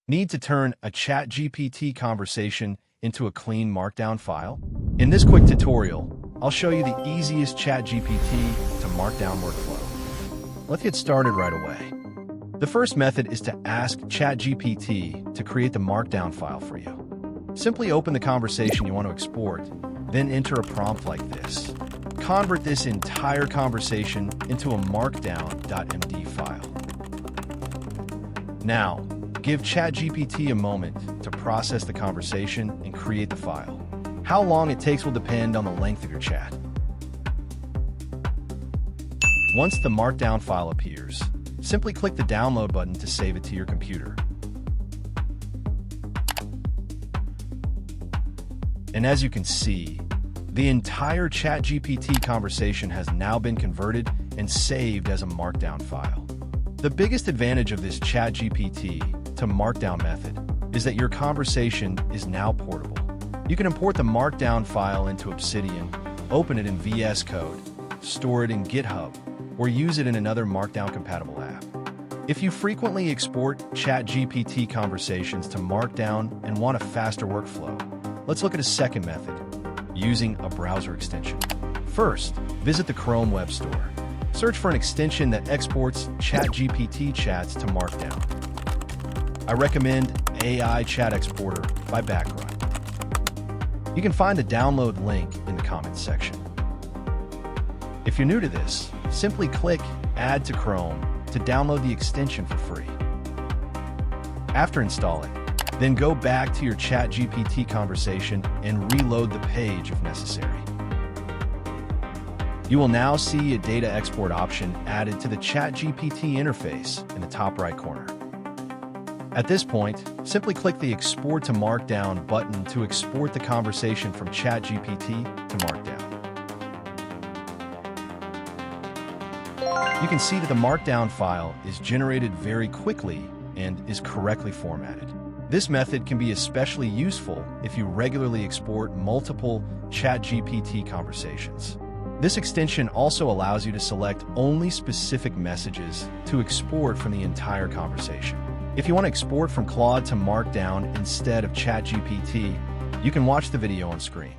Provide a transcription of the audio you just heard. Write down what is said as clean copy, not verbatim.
Need to turn a ChatGPT conversation into a clean Markdown file? In this quick tutorial, I'll show you the easiest ChatGPT to Markdown workflow. Let's get started right away. The first method is to ask ChatGPT to create the Markdown file for you. Simply open the conversation you want to export, then enter a prompt like this. Convert this entire conversation into a Markdown.md file. Now, give ChatGPT a moment to process the conversation and create the file. How long it takes will depend on the length of your chat. Once the Markdown file appears, simply click the download button to save it to your computer. And as you can see, the entire ChatGPT conversation has now been converted and saved as a Markdown file. The biggest advantage of this ChatGPT to Markdown method is that your conversation is now portable. You can import the Markdown file into Obsidian, open it in VS Code, store it in GitHub, or use it in another Markdown-compatible app. If you frequently export ChatGPT conversations to Markdown and want a faster workflow, let's look at a second method, using a browser extension. First, visit the Chrome Web Store. Search for an extension that exports ChatGPT chats to Markdown. I recommend AI Chat Exporter by Background. You can find the download link in the comments section. If you're new to this, simply click Add to Chrome to download the extension for free. After installing, then go back to your ChatGPT conversation and reload the page if necessary. You will now see a data export option added to the ChatGPT interface in the top right corner. At this point, simply click the Export to Markdown button to export the conversation from ChatGPT to Markdown. You can see that the Markdown file is generated very quickly and is correctly formatted. This method can be especially useful if you regularly export multiple ChatGPT conversations. This extension also allows you to select only specific messages to export from the entire conversation. If you want to export from Claude to Markdown instead of ChatGPT, you can watch the video on screen.